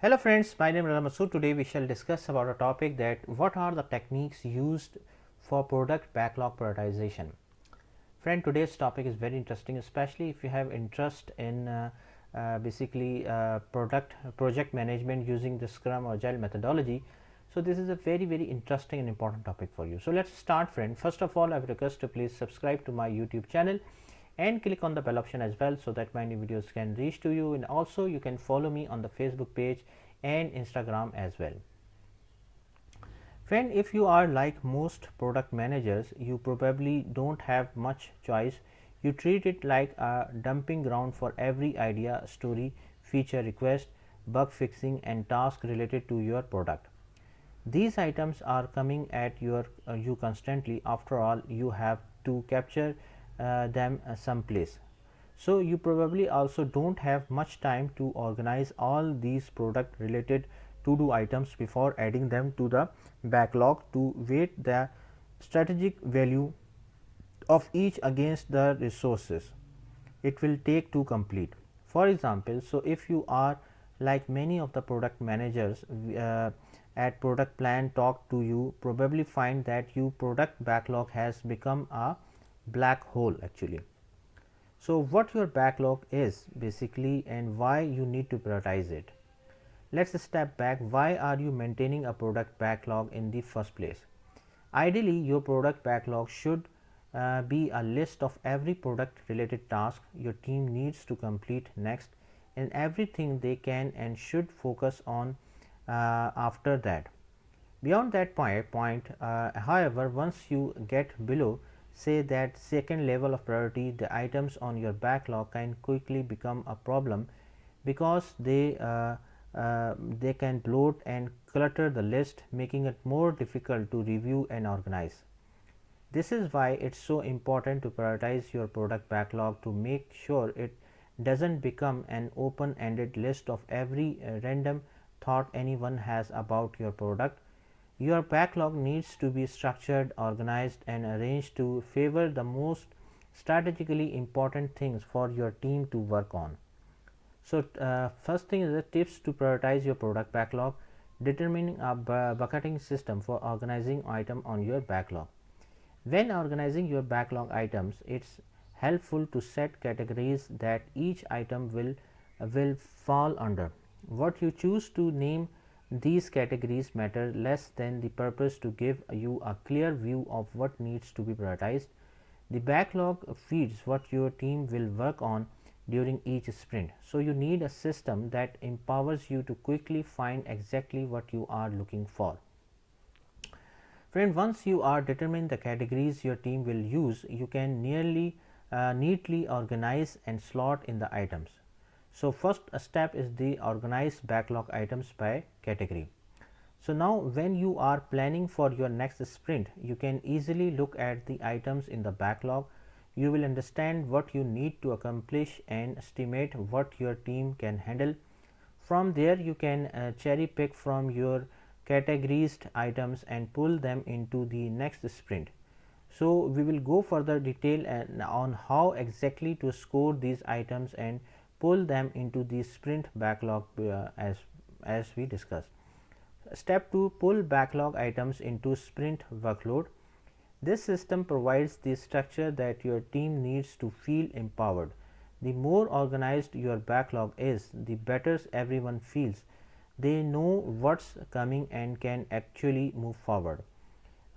Hello friends, my name is Ramasu. Today we shall discuss about a topic that what are the techniques used for product backlog prioritization. Friend, today's topic is very interesting, especially if you have interest in product project management using the Scrum or Agile methodology. So this is a very interesting and important topic for you. So let's start, friend. First of all, I would request to please subscribe to my YouTube channel and click on the bell option as well, so that my new videos can reach to you, and also you can follow me on the Facebook page and Instagram as well. Friend, if you are like most product managers, you probably don't have much choice. You treat it like a dumping ground for every idea, story, feature request, bug fixing and task related to your product. These items are coming at you constantly. After all, you have to capture them someplace. So you probably also don't have much time to organize all these product related to do items before adding them to the backlog to weight the strategic value of each against the resources it will take to complete. For example, so if you are like many of the product managers at ProductPlan talk to you, probably find that your product backlog has become a black hole actually. So what your backlog is basically and why you need to prioritize it. Let's step back. Why are you maintaining a product backlog in the first place? Ideally, your product backlog should be a list of every product related task your team needs to complete next and everything they can and should focus on after that. Beyond that point, however, once you get below say that second level of priority, the items on your backlog can quickly become a problem because they can bloat and clutter the list, making it more difficult to review and organize. This is why it's so important to prioritize your product backlog to make sure it doesn't become an open-ended list of every random thought anyone has about your product. Your backlog needs to be structured, organized and arranged to favor the most strategically important things for your team to work on. So, first thing is the tips to prioritize your product backlog. Determining a bucketing system for organizing item on your backlog. When organizing your backlog items, it's helpful to set categories that each item will fall under. What you choose to name these categories matter less than the purpose to give you a clear view of what needs to be prioritized. The backlog feeds what your team will work on during each sprint. So you need a system that empowers you to quickly find exactly what you are looking for. Friend, once you are determined the categories your team will use, you can neatly organize and slot in the items. So first step is the organize backlog items by category. So now when you are planning for your next sprint, you can easily look at the items in the backlog. You will understand what you need to accomplish and estimate what your team can handle. From there you can cherry pick from your categorized items and pull them into the next sprint. So we will go further detail on how exactly to score these items and pull them into the sprint backlog as we discussed. Step 2, pull backlog items into sprint workload. This system provides the structure that your team needs to feel empowered. The more organized your backlog is, the better everyone feels. They know what's coming and can actually move forward.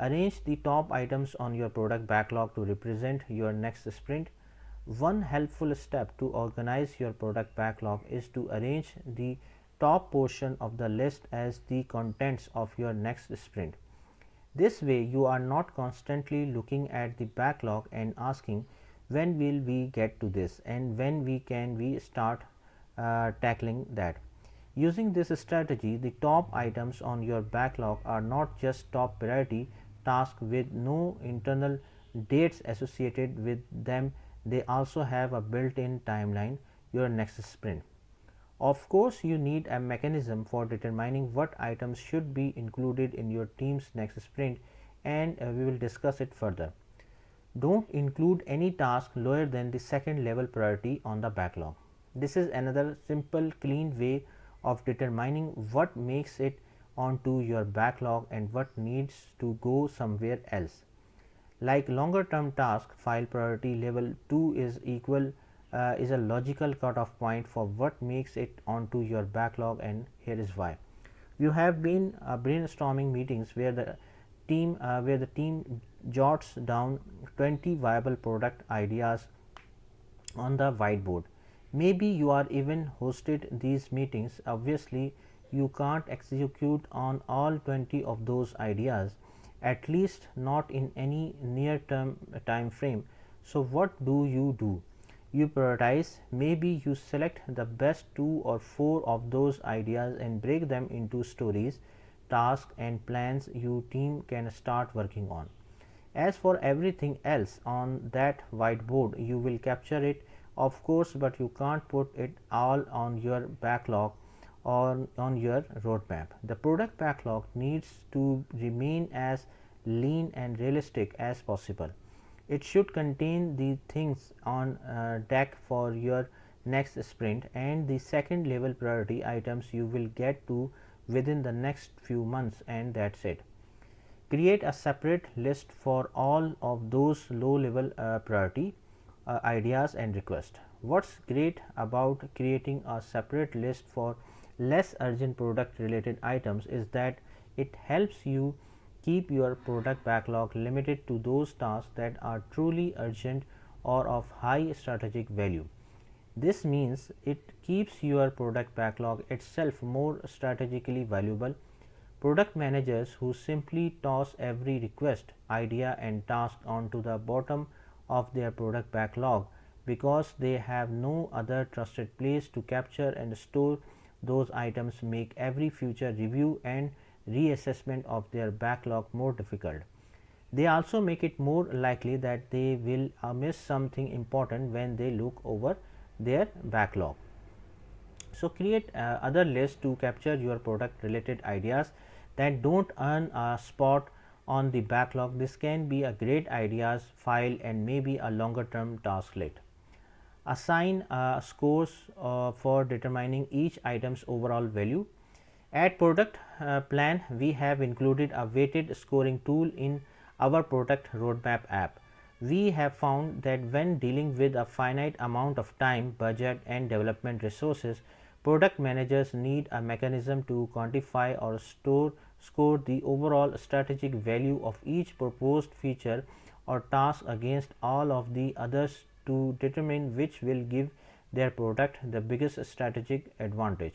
Arrange the top items on your product backlog to represent your next sprint. One helpful step to organize your product backlog is to arrange the top portion of the list as the contents of your next sprint. This way you are not constantly looking at the backlog and asking when will we get to this and when we start tackling that. Using this strategy, the top items on your backlog are not just top priority tasks with no internal dates associated with them, they also have a built-in timeline, your next sprint. Of course, you need a mechanism for determining what items should be included in your team's next sprint, and we will discuss it further. Don't include any task lower than the second level priority on the backlog. This is another simple, clean way of determining what makes it onto your backlog and what needs to go somewhere else. Like longer term task, file priority level 2 is a logical cutoff point for what makes it onto your backlog, and here is why. You have been brainstorming meetings where the team jots down 20 viable product ideas on the whiteboard. Maybe you are even hosted these meetings. Obviously, you can't execute on all 20 of those ideas, at least not in any near term time frame. So, what do? You prioritize. Maybe you select the best 2 or 4 of those ideas and break them into stories, tasks, and plans your team can start working on. As for everything else on that whiteboard, you will capture it, of course, but you can't put it all on your backlog or on your roadmap. The product backlog needs to remain as lean and realistic as possible. It should contain the things on deck for your next sprint and the second level priority items you will get to within the next few months, and that's it. Create a separate list for all of those low level priority ideas and requests. What's great about creating a separate list for less urgent product related items is that it helps you keep your product backlog limited to those tasks that are truly urgent or of high strategic value. This means it keeps your product backlog itself more strategically valuable. Product managers who simply toss every request, idea, and task onto the bottom of their product backlog because they have no other trusted place to capture and store those items make every future review and reassessment of their backlog more difficult. They also make it more likely that they will miss something important when they look over their backlog. So, create other lists to capture your product related ideas that don't earn a spot on the backlog. This can be a great ideas file and maybe a longer term task list. Assign scores for determining each item's overall value. At product plan, we have included a weighted scoring tool in our product roadmap app. We have found that when dealing with a finite amount of time, budget, and development resources, product managers need a mechanism to quantify or score the overall strategic value of each proposed feature or task against all of the others to determine which will give their product the biggest strategic advantage.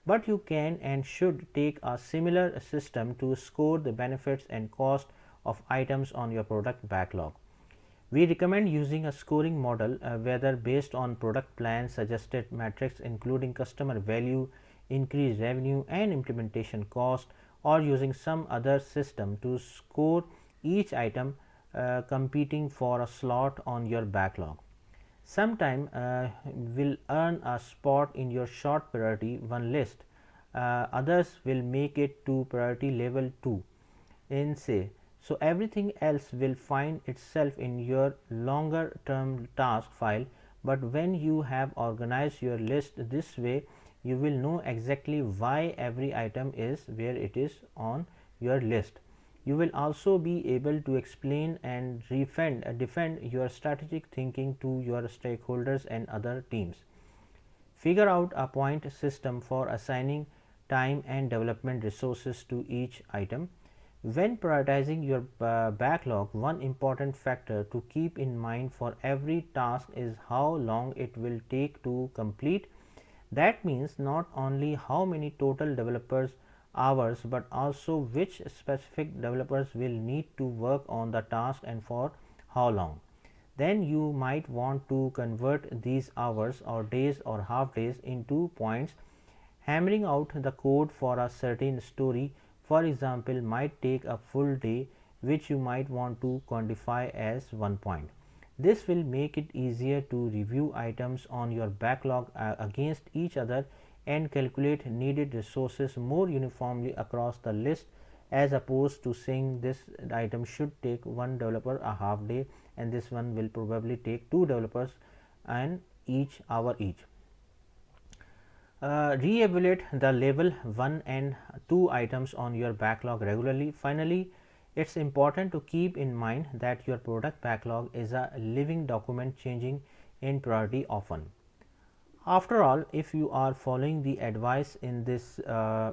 But you can and should take a similar system to score the benefits and cost of items on your product backlog. We recommend using a scoring model, whether based on product plan suggested metrics including customer value, increased revenue, and implementation cost, or using some other system to score each item competing for a slot on your backlog. Sometime will earn a spot in your short priority 1 list. Others will make it to priority level 2 in say. So, everything else will find itself in your longer term task file, but when you have organized your list this way, you will know exactly why every item is where it is on your list. You will also be able to explain and defend your strategic thinking to your stakeholders and other teams. Figure out a point system for assigning time and development resources to each item. When prioritizing your backlog, one important factor to keep in mind for every task is how long it will take to complete. That means not only how many total developers hours, but also which specific developers will need to work on the task and for how long. Then you might want to convert these hours or days or half days into points. Hammering out the code for a certain story, for example, might take a full day, which you might want to quantify as 1 point. This will make it easier to review items on your backlog against each other and calculate needed resources more uniformly across the list, as opposed to saying this item should take 1 developer a half day and this one will probably take 2 developers and each hour each. Re-evaluate the level 1 and 2 items on your backlog regularly. Finally, it's important to keep in mind that your product backlog is a living document, changing in priority often. After all, if you are following the advice in this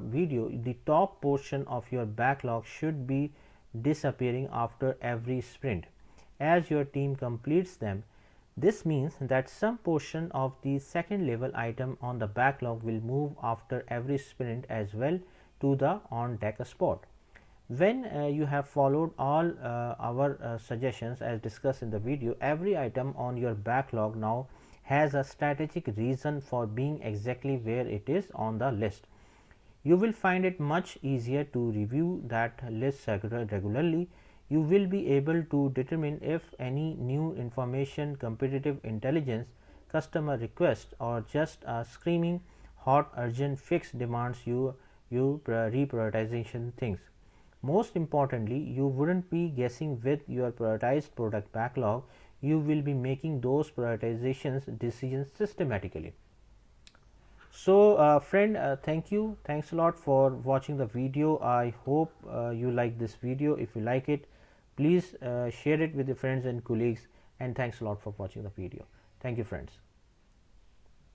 video, the top portion of your backlog should be disappearing after every sprint as your team completes them. This means that some portion of the second level item on the backlog will move after every sprint as well to the on deck spot. When you have followed all our suggestions as discussed in the video, every item on your backlog now has a strategic reason for being exactly where it is on the list. You will find it much easier to review that list regularly. You will be able to determine if any new information, competitive intelligence, customer request, or just a screaming hot urgent fix demands you reprioritization things. Most importantly, you wouldn't be guessing with your prioritized product backlog. You will be making those prioritizations decisions systematically. So, friend, thank you. Thanks a lot for watching the video. I hope you like this video. If you like it, please share it with your friends and colleagues. And thanks a lot for watching the video. Thank you, friends.